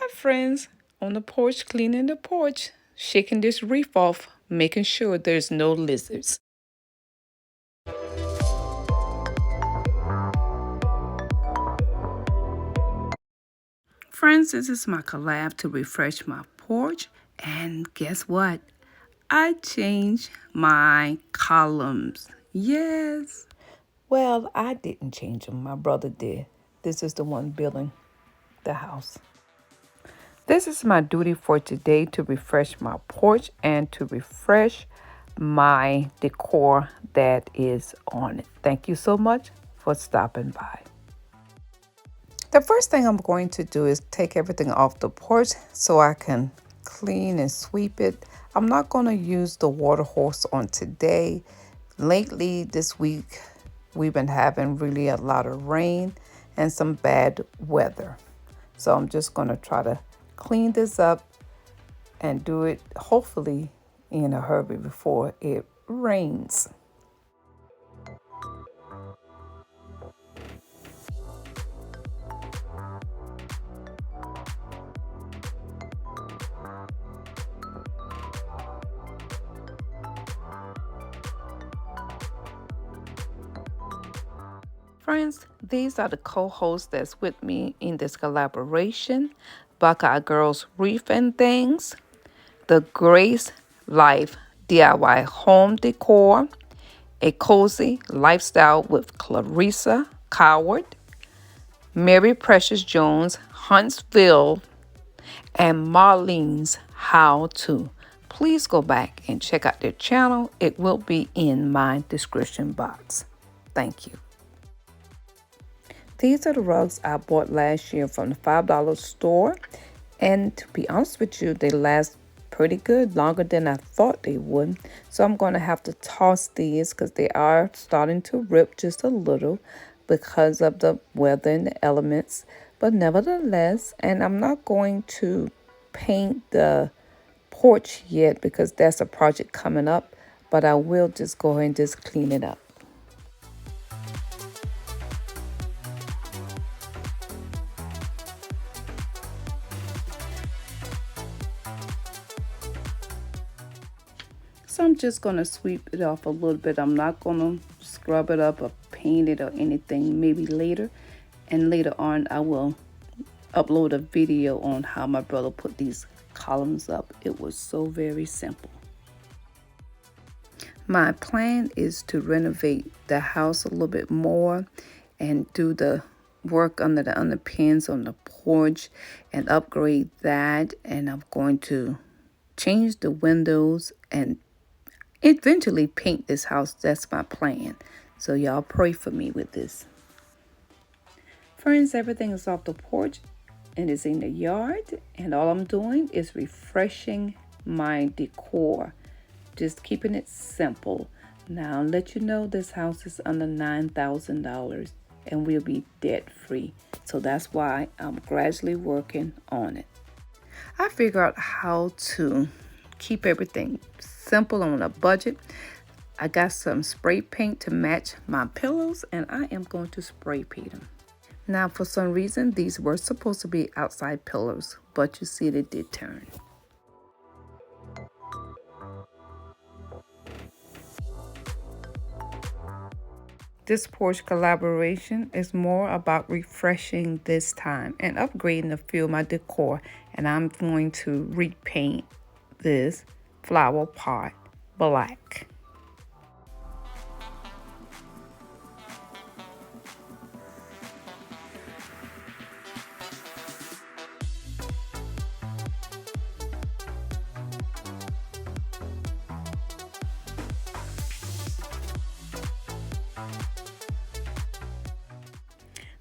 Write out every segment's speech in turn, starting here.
Hi, friends. On the porch, cleaning the porch, shaking this reef off, making sure there's no lizards. Friends, this is my collab to refresh my porch. And guess what? I changed my columns. Yes. Well, I didn't change them. My brother did. This is the one building the house. This is my duty for today to refresh my porch and to refresh my decor that is on it. Thank you so much for stopping by. The first thing I'm going to do is take everything off the porch so I can clean and sweep it. I'm not going to use the water hose on today. Lately, this week, we've been having really a lot of rain and some bad weather. So I'm just going to try to clean this up and do it hopefully in a hurry before it rains. Friends, these are the co-hosts that's with me in this collaboration. Buckeye Girls Reef and Things, the Grace Life DIY Home Decor, A Cozy Lifestyle with Clarissa Coward, Mary Precious Jones, Huntsville, and Marlene's How To. Please go back and check out their channel. It will be in my description box. Thank you. These are the rugs I bought last year from the $5 store. And to be honest with you, they last pretty good, longer than I thought they would. So I'm going to have to toss these because they are starting to rip just a little because of the weather and the elements. But nevertheless, and I'm not going to paint the porch yet because that's a project coming up. But I will just go ahead and just clean it up. So I'm just going to sweep it off a little bit. I'm not going to scrub it up or paint it or anything, maybe later. And later on, I will upload a video on how my brother put these columns up. It was so very simple. My plan is to renovate the house a little bit more and do the work under the underpins on the porch and upgrade that. And I'm going to change the windows and eventually paint this house. That's my plan. So y'all pray for me with this. Friends, everything is off the porch and is in the yard. And all I'm doing is refreshing my decor. Just keeping it simple. Now, I'll let you know this house is under $9,000 and we'll be debt free. So that's why I'm gradually working on it. I figure out how to keep everything simple on a budget. I got some spray paint to match my pillows and I am going to spray paint them. Now, for some reason, these were supposed to be outside pillows, but you see they did turn. This porch collaboration is more about refreshing this time and upgrading a few of my decor. And I'm going to repaint this flower pot black.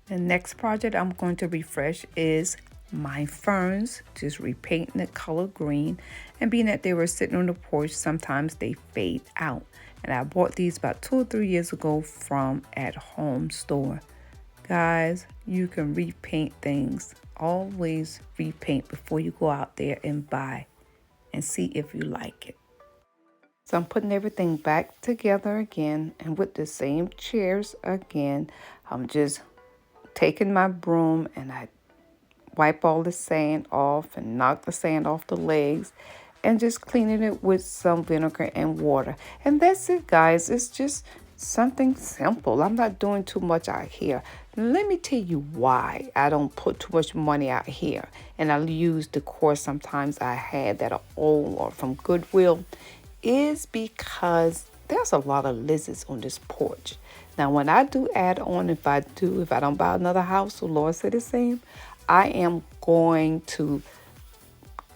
The next project I'm going to refresh is my ferns, just repainting the color green. And being that they were sitting on the porch, sometimes they fade out. And I bought these about 2 or 3 years ago from At Home store. Guys, you can repaint things. Always repaint before you go out there and buy and see if you like it. So I'm putting everything back together again, and with the same chairs again, I'm just taking my broom and I wipe all the sand off and knock the sand off the legs and just cleaning it with some vinegar and water. And that's it, guys. It's just something simple. I'm not doing too much out here. Let me tell you why I don't put too much money out here. And I'll use decor sometimes I had that are old or from Goodwill, is because there's a lot of lizards on this porch. Now, when I do add on, if I don't buy another house, so Lord said the same, I am going to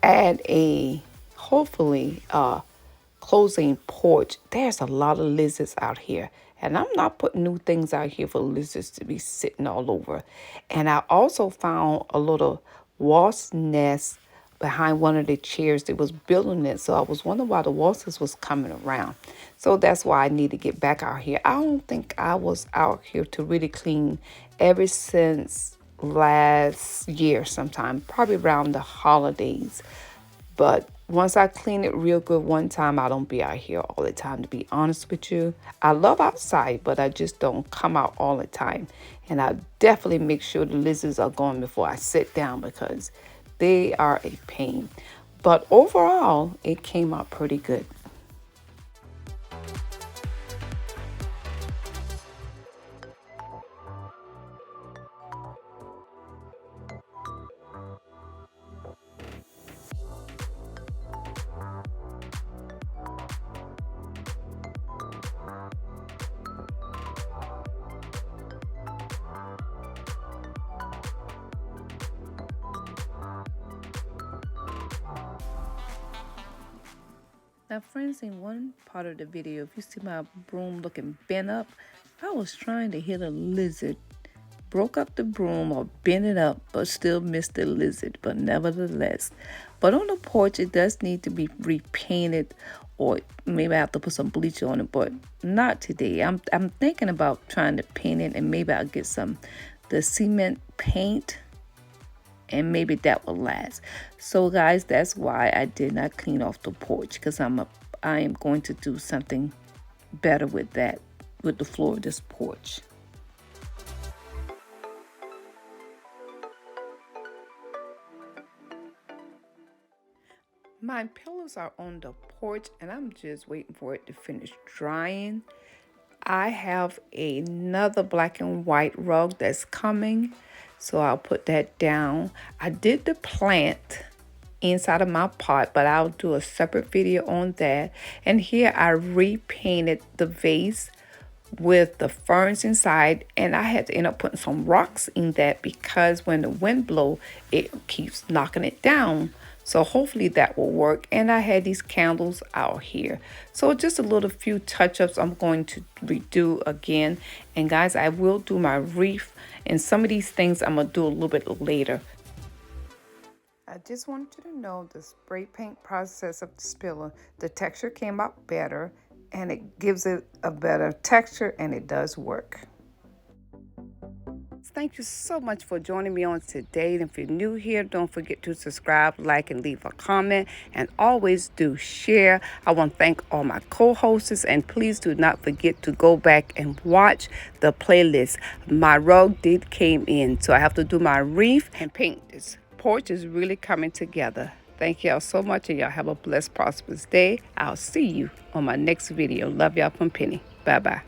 add a, hopefully, closing porch. There's a lot of lizards out here. And I'm not putting new things out here for lizards to be sitting all over. And I also found a little wasp nest behind one of the chairs that was building it. So I was wondering why the wasps was coming around. So that's why I need to get back out here. I don't think I was out here to really clean ever since last year sometime, probably around the holidays. But once I clean it real good one time, I don't be out here all the time, to be honest with you. I love outside, but I just don't come out all the time. And I definitely make sure the lizards are gone before I sit down because they are a pain. But overall, it came out pretty good. Now, friends, in one part of the video, if you see my broom looking bent up, I was trying to hit a lizard. Broke up the broom or bent it up, but still missed the lizard. But nevertheless, but on the porch, it does need to be repainted, or maybe I have to put some bleach on it, but not today. I'm thinking about trying to paint it, and maybe I'll get the cement paint, and maybe that will last. So guys, that's why I did not clean off the porch, because I am going to do something better with that, with the floor of this porch. My pillows are on the porch and I'm just waiting for it to finish drying. I have another black and white rug that's coming, so I'll put that down. I did the plant inside of my pot, but I'll do a separate video on that. And here I repainted the vase with the ferns inside, and I had to end up putting some rocks in that because when the wind blows, it keeps knocking it down. So hopefully that will work. And I had these candles out here. So just a little few touch-ups I'm going to redo again. And guys, I will do my reef, and some of these things I'm going to do a little bit later. I just wanted you to know the spray paint process of the spiller, the texture came out better, and it gives it a better texture, and it does work. Thank you so much for joining me on today. And if you're new here, don't forget to subscribe, like, and leave a comment. And always do share. I want to thank all my co-hosts. And please do not forget to go back and watch the playlist. My rug came in, so I have to do my reef and paint. This porch is really coming together. Thank y'all so much, and y'all have a blessed, prosperous day. I'll see you on my next video. Love y'all from Penny. Bye-bye.